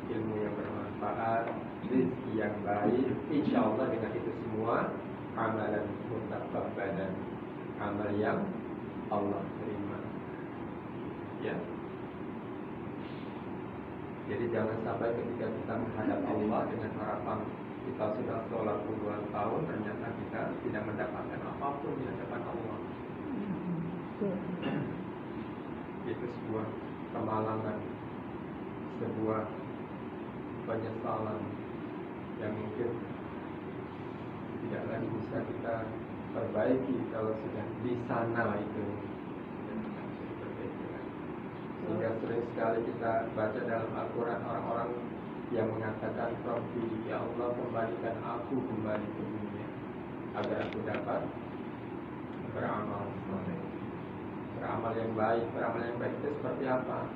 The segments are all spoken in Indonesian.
ilmu yang bermanfaat, rezeki yang baik. Insya Allah dengan itu semua amalan mutaqabbal dan amal yang Allah terima. Ya. Jadi jangan sampai ketika kita menghadap Allah dengan harapan kita sudah sholat puluhan tahun, ternyata kita tidak mendapatkan apapun di hadapan Allah. Itu sebuah kemalangan, sebuah penyesalan yang mungkin tidak lagi bisa kita perbaiki kalau sudah di sana itu. Sehingga sering sekali kita baca dalam Al-Quran orang-orang yang mengatakan, Rabbi, ya Allah, kembalikan aku kembali ke dunia agar aku dapat beramal soleh. Beramal yang baik. Beramal yang baik itu seperti apa?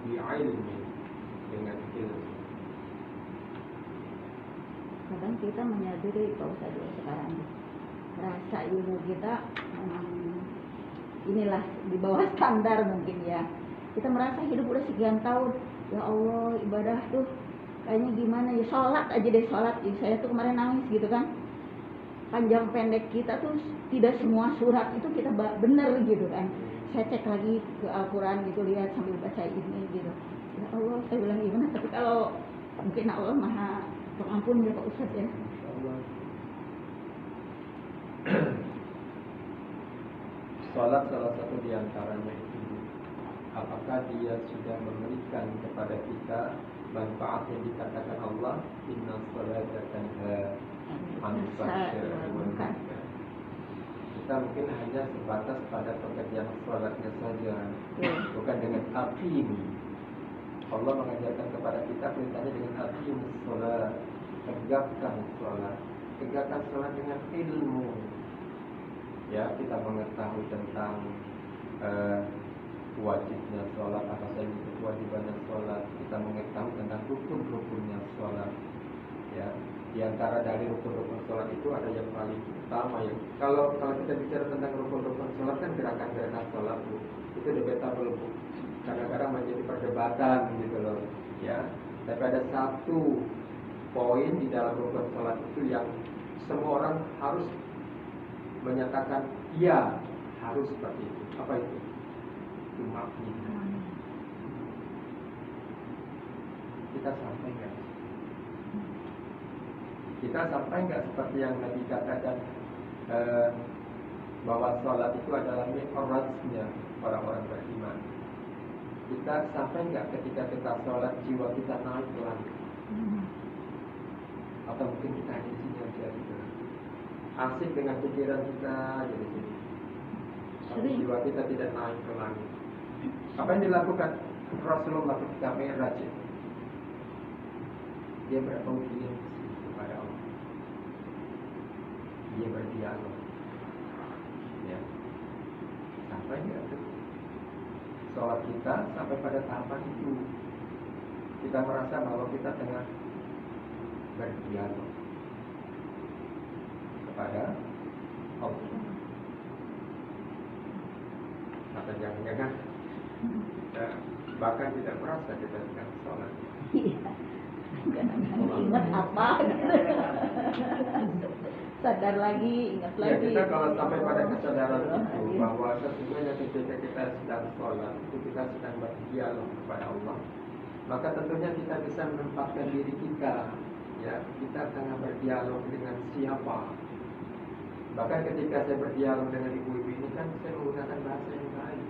Bi'ilmi, dengan ilmu. Kadang kita menyadari kalau saya sekarang rasa ilmu kita inilah di bawah standar mungkin ya. Kita merasa hidup udah sekian tahun, ya Allah, ibadah tuh kayaknya gimana ya, sholat aja deh, sholat. Saya tuh kemarin nangis gitu kan, panjang pendek kita tuh tidak semua surat itu kita bener gitu kan. Saya cek lagi ke Al-Quran gitu, lihat sambil baca ini gitu, ya Allah, saya bilang gimana. Tapi kalau mungkin Allah maha pengampun ya Pak Ustadz ya. Sholat salah satu diantaranya itu, apakah dia sudah memberikan kepada kita manfaat yang dikatakan Allah, inna sholata tanha 'anil fahsya'i wal munkar. Kita mungkin hanya sebatas pada pekerjaan sholatnya saja, bukan dengan aqimi. Allah mengajarkan kepada kita perintahnya dengan aqimus sholat, tegakkan sholat. Tegakkan sholat dengan ilmu. Ya, kita mengetahui tentang wajibnya sholat, apa saja itu kewajibannya sholat. Kita mengetahui tentang rukun-rukunnya sholat. Ya, di antara dari rukun-rukun sholat itu ada yang paling utama ya. Kalau kita bicara tentang rukun-rukun sholat kan gerakan-gerakan sholat itu debatable, kadang-kadang menjadi perdebatan gitu loh. Ya, tapi ada satu poin di dalam rukun sholat itu yang semua orang harus menyatakan iya, harus seperti itu. Apa itu? Maknanya. Kita sampai nggak? Kita sampai nggak seperti yang Nabi katakan bahwa sholat itu adalah mi'rajnya orang-orang beriman. Kita sampai nggak ketika kita sholat jiwa kita naik ke langit? Atau mungkin kita hanya di sini aja gitu, asik dengan pikiran kita jadi sini, tapi jiwa kita tidak naik ke langit. Apa yang dilakukan Rasulullah ketika Mi'raj? Dia beraudiens kepada Allah. Dia berdialog. Ya. Sampai nggak tuh sholat kita sampai pada tahapan itu kita merasa bahwa kita tengah berdialog kepada Allah. Atau jangan-jangan bahkan tidak merasa kita sedang sholat. Ingat apa? Sadar lagi, ingat lagi. Ya, kita kalau sampai pada kesadaran itu bahwa sesungguhnya ketika kita sedang sholat itu kita sedang berdialog kepada Allah, maka tentunya kita bisa menempatkan diri kita, ya, kita tengah berdialog dengan siapa. Bahkan ketika saya berdialog dengan ibu-ibu ini kan saya menggunakan bahasa yang baik,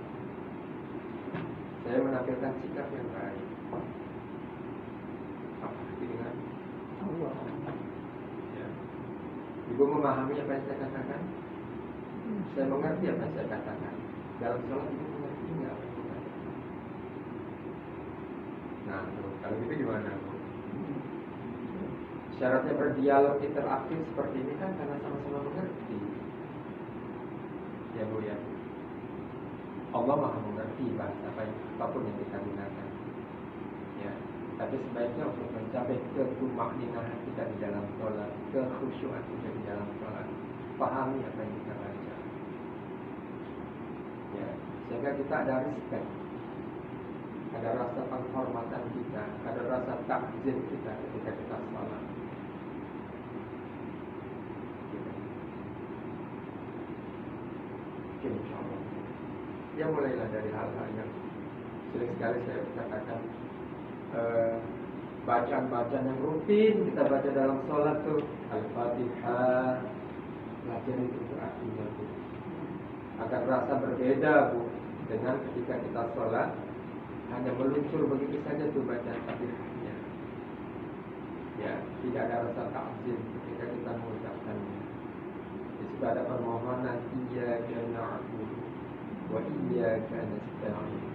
saya menampilkan sikap yang baik. Apalagi dengan Allah. Ya. Ibu memahami apa yang saya katakan? Saya mengerti apa yang saya katakan. Dalam sholat ibu mengerti nggak apa yang saya katakan? Nah, kalau gitu gimana, Bu? Syaratnya berdialog interaktif seperti ini kan karena sama-sama mengerti. Ya Bu ya. Allah maha mengerti bahasa apapun yang kita gunakan. Ya. Tapi sebaiknya untuk mencapai ketumakninah kita di dalam sholat, kekhusyuan kita di dalam sholat, pahami apa yang kita baca. Ya. Sehingga kita ada respect ada rasa penghormatan kita, ada rasa takzim kita ketika kita salat. Insya Allah. Ya mulailah dari hal-hal yang sering sekali saya katakan, bacaan-bacaan yang rutin kita baca dalam sholat tuh, Al-Fatihah, belajar itu artinya Bu. Agar rasa berbeda Bu dengan ketika kita sholat hanya meluncur begitu saja tuh bacaan Fatihahnya. Ya, tidak ada rasa takzim ketika kita mengucapkannya. Di situ ada permohonan, iyyaka na'budu wa iyyaka nasta'in.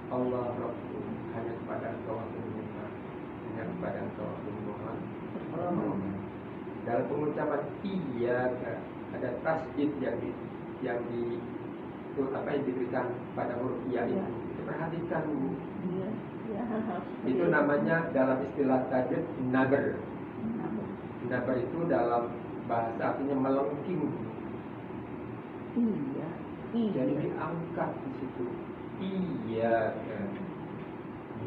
Allah Rabbku, hanya kepada Engkau aku menyembah, hanya kepada Engkau aku memohon. Dalam pengucapan iyyaka ada tasdid yang itu apa yang diberikan pada huruf iya itu. Perhatikan Bu. Itu namanya dalam istilah tajwid naber. Naber itu dalam bahasa artinya melengking. Iya. Jadi diangkat di situ. Iyyaka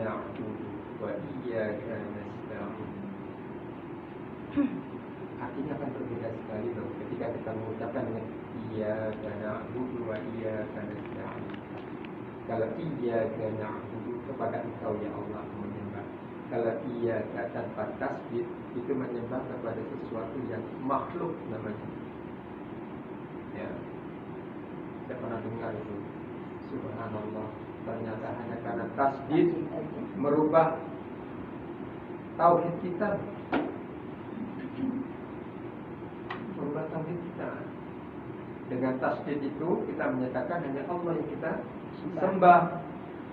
na'budu wa iyyaka nasta'in. Artinya akan berbeda sekali loh ketika kita mengucapkan dengan iyyaka na'budu wa iyyaka nasta'in. Kalau iyyaka na'budu kepada Engkau ya Allah menyembah. Kalau iyyaka tanpa tasbih itu menyembah kepada sesuatu yang makhluk namanya. Ya. Saya pernah dengar itu. Subhanallah, ternyata hanya karena tasbih merubah tauhid kita. Merubah tauhid kita. Dengan tasbih itu kita menyatakan hanya Allah yang kita sembah.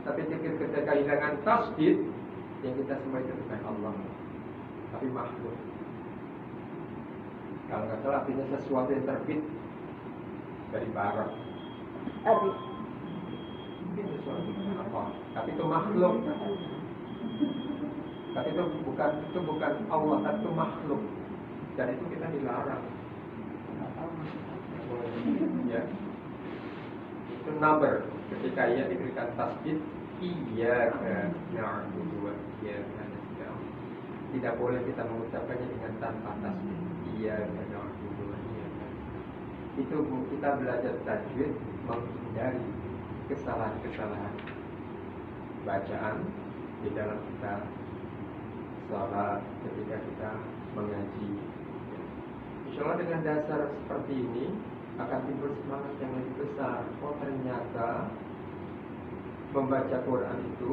Tapi ketika kehilangan tasbih, yang kita sembah itu bukan Allah, tapi makhluk. Kalau nggak salah artinya sesuatu yang terbit dari barat. Mungkin sesuatu apa? Tapi itu makhluk. Tapi itu bukan Allah, tapi itu makhluk. Dan itu kita dilarang. Ya. Itu number ketika ia diberikan tasbih iyyaka na'budu wa iyyaka nasta'in. Tidak boleh kita mengucapkannya dengan tanpa tasbih iyyaka na'budu wa iyyaka nasta'in. Itu kita belajar tajwid menghindari kesalahan-kesalahan bacaan di dalam kita salat, ketika kita mengaji. Insyaallah dengan dasar seperti ini akan timbul semangat yang lebih besar. Oh ternyata membaca Quran itu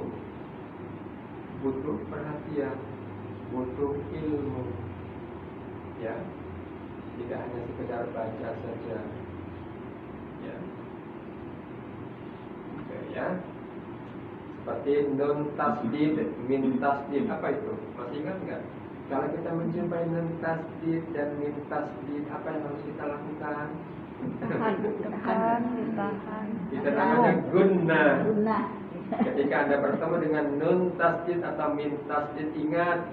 butuh perhatian, butuh ilmu. Ya, tidak hanya sekedar baca saja. Ya, oke, ya. Seperti nun tasdid, min tasdid, apa itu? Masih ingat nggak? Kalau kita menjumpai nun tasdid dan min tasdid, apa yang harus kita lakukan? Ditahan. Itu namanya gunnah. Gunnah. Ketika Anda bertemu dengan nun tasdid atau min tasdid, ingat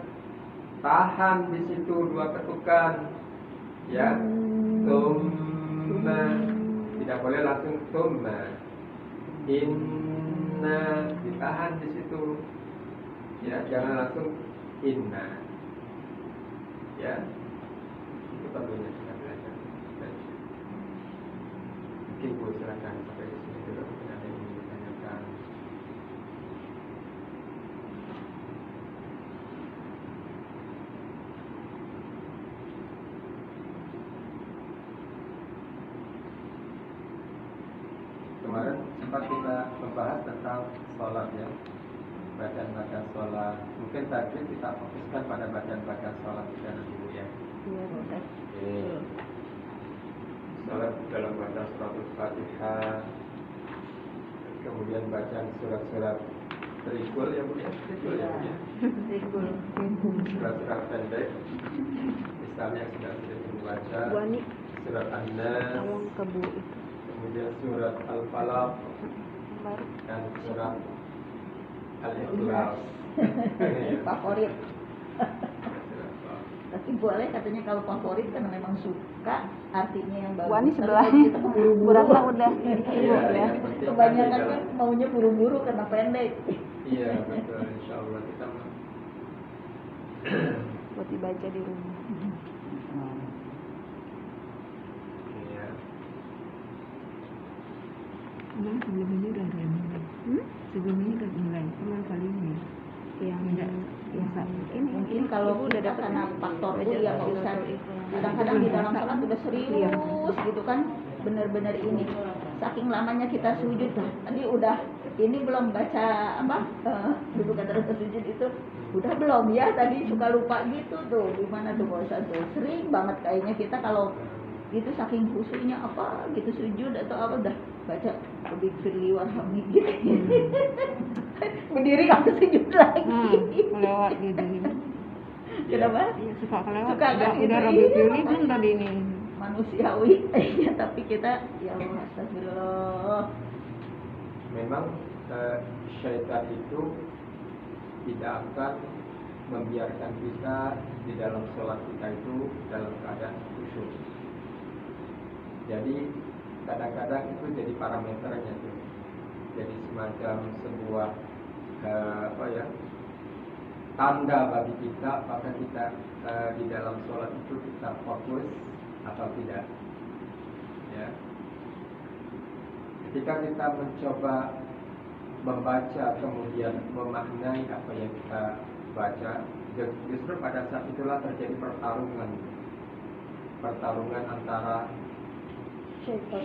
tahan di situ dua ketukan. Ya, tumma, tidak boleh langsung tumma. Inna, ditahan di situ. Ya, jangan langsung inna. Ya, itu perlunya kita belajar. Mungkin Bu silakan sampai di sini dulu. Mungkin ada yang ingin ditanyakan. Kemarin sempat kita membahas tentang sholat ya, bacaan-bacaan sholat. Mungkin tadi kita fokuskan pada bacaan-bacaan sholat kita nanti Bu ya. Iya, betul. Oke. Sholat dalam baca surat Al-Fatihah, kemudian bacaan surat-surat terikul ya Bu ya, terikul ya Bu ya. Surat-surat pendek, misalnya yang sudah sering membaca surat An-Nas, kemudian surat Al-Falaq dan surat Al-Ikhlas. Favorit. Tapi boleh katanya kalau favorit karena memang suka, artinya yang bagus. Wah, ini sebelah. Kita buru-buru. Beratnya udah Iya, ya. yang penting Kebanyakan di kan dalam- maunya buru-buru karena pendek. Iya betul, insya Allah kita buat dibaca di rumah. iya. Nah, sebelum ini udah mulai. Sebelum ini udah mulai, kemarin kali ini. Yang ini mungkin kalau Ibu kita udah dapat karena faktor belajar kuliah bahasa Ustaz, itu. kadang-kadang di dalam sholat udah Iya. serius gitu kan, bener-bener ini saking lamanya kita sujud dah tadi udah ini belum baca apa duduk antara sujud itu udah belum ya, tadi suka lupa gitu tuh, gimana tuh Pak Ustaz tuh, sering banget kayaknya kita kalau itu saking khusyuknya apa gitu sujud atau apa udah baca lebih firli warhamni gitu berdiri kamu sujud lagi Kelewat gitu. kenapa? Iya, suka kelewat. Suka kan Udah gitu, Rabi iya. pilih belum tadi ini. Manusiawi ya, tapi kita ya Allah astagfirullah. Memang syaitan itu tidak akan membiarkan kita di dalam sholat kita itu dalam keadaan khusyuk. Jadi kadang-kadang itu jadi parameternya tuh, jadi semacam sebuah tanda bagi kita apakah kita di dalam sholat itu kita fokus atau tidak. Ya. Ketika kita mencoba membaca kemudian memaknai apa yang kita baca, justru pada saat itulah terjadi pertarungan antara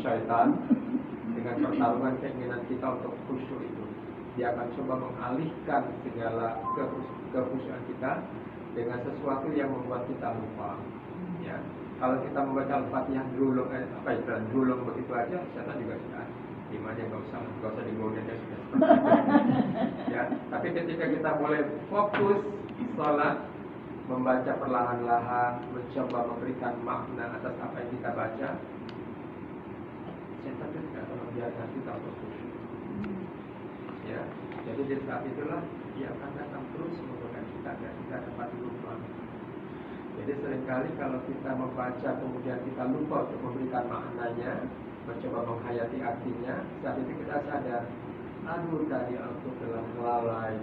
syaitan dengan pertarungan keinginan kita untuk khusyuk itu. Dia akan coba mengalihkan segala kekhusyukan kita dengan sesuatu yang membuat kita lupa. Ya, kalau kita membaca Al-Fatihah drulung begitu aja, syaitan juga sudah dimana nggak usah digoda sudah seperti itu. Ya, tapi ketika kita mulai fokus sholat, membaca perlahan-lahan, mencoba memberikan makna atas apa yang kita baca, syaitan itu tidak akan membiarkan kita untuk khusyuk. Ya, jadi di saat itulah dia akan datang terus membuat kita agar kita dapat lupa. Jadi seringkali kalau kita membaca kemudian kita lupa untuk memberikan maknanya, mencoba menghayati artinya, saat itu kita sadar, aduh tadi aku telah lalai.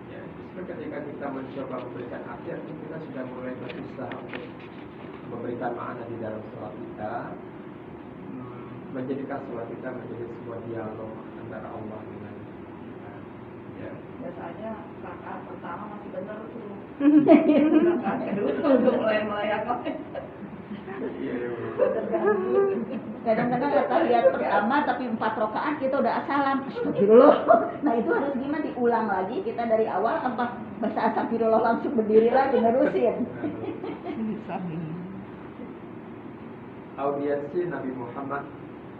Ya, justru ketika kita mencoba memberikan arti, kita sudah mulai berusaha untuk memberikan makna di dalam sholat kita, menjadikan sholat kita menjadi sebuah dialog antara Allah dengan kita. Ya. Biasanya rakaat pertama masih benar tuh. Rakaat kedua udah mulai apa? Kadang-kadang kita lihat pertama tapi 4 rakaat kita udah assalam, astagfirullah. Nah itu harus gimana, diulang lagi kita dari awal apa bahasa astagfirullah langsung berdiri lagi nerusin. Audiensi Nabi Muhammad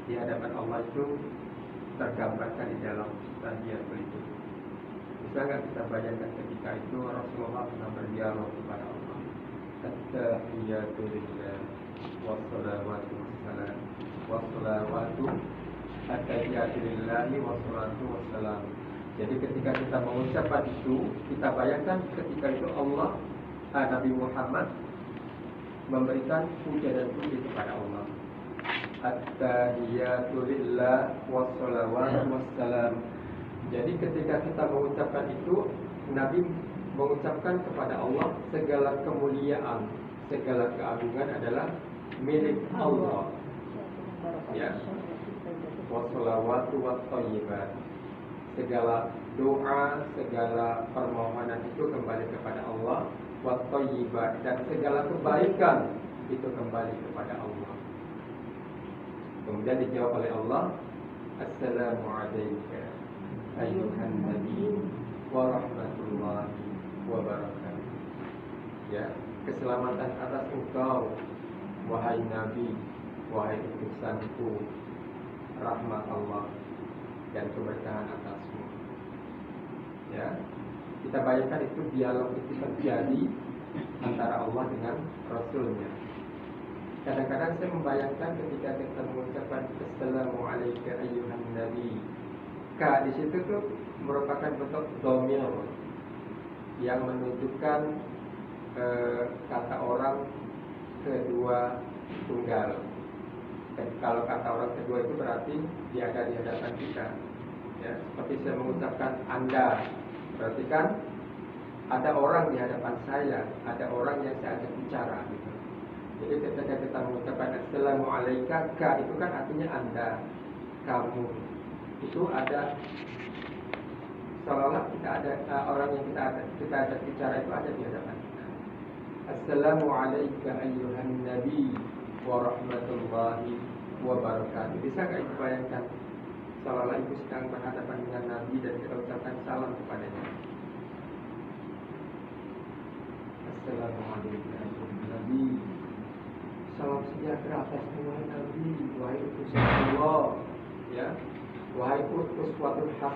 di hadapan Allah itu tergambarkan di dalam tahiyat itu. Bisa nggak kita bayangkan ketika itu Rasulullah pernah berdialog kepada Allah. At-tahiyatu lillah wassalawatu wassalam wassalawatu at-tahiyatu lillahi wassalatu wassalam. Jadi ketika kita mengucapkan itu, kita bayangkan ketika itu Allah, Nabi Muhammad memberikan puja dan puji kepada Allah. At-tahiyatu lillah wassalawatu wassalam. Jadi ketika kita mengucapkan itu, Nabi mengucapkan kepada Allah segala kemuliaan, segala keagungan adalah milik Allah. Ya. Wassalawatu wattayyibat. Segala doa, segala permohonan itu kembali kepada Allah. Wattayyibat, dan segala kebaikan itu kembali kepada Allah. Kemudian dijawab oleh Allah, Assalamu alayka ayyuhan nabi wa rahmatullahi wa barakatuh. Ya, keselamatan atas engkau wahai nabi, wahai utusanku, rahmat Allah dan keberkahan atasmu. Ya, kita bayangkan itu dialog itu terjadi antara Allah dengan Rasulnya. Kadang-kadang saya membayangkan ketika kita mengucapkan Assalamu alayka ayyuhan nabi, K di situ tuh merupakan bentuk dhamir yang menunjukkan kata orang kedua tunggal. Kalau kata orang kedua itu berarti dia ada di hadapan kita. Ya, seperti saya mengucapkan Anda, berarti kan ada orang di hadapan saya, ada orang yang saya ajak bicara gitu. Jadi ketika kita mengucapkan Assalamualaikum, ka itu kan artinya Anda, kamu. Itu ada seolah-olah kita ada orang yang kita ajak bicara itu ada di hadapan kita. Assalamualaikum ayyuhan nabi wa rahmatullahi wa barakatuh. Bisa nggak ibu bayangkan seolah-olah ibu sedang berhadapan dengan Nabi dan kita ucapkan salam kepadanya. Assalamualaikum ayyuhan nabi. Salam sejahtera atas semua Nabi, wahai utusan Allah, ya, wahai uswatun hasanah.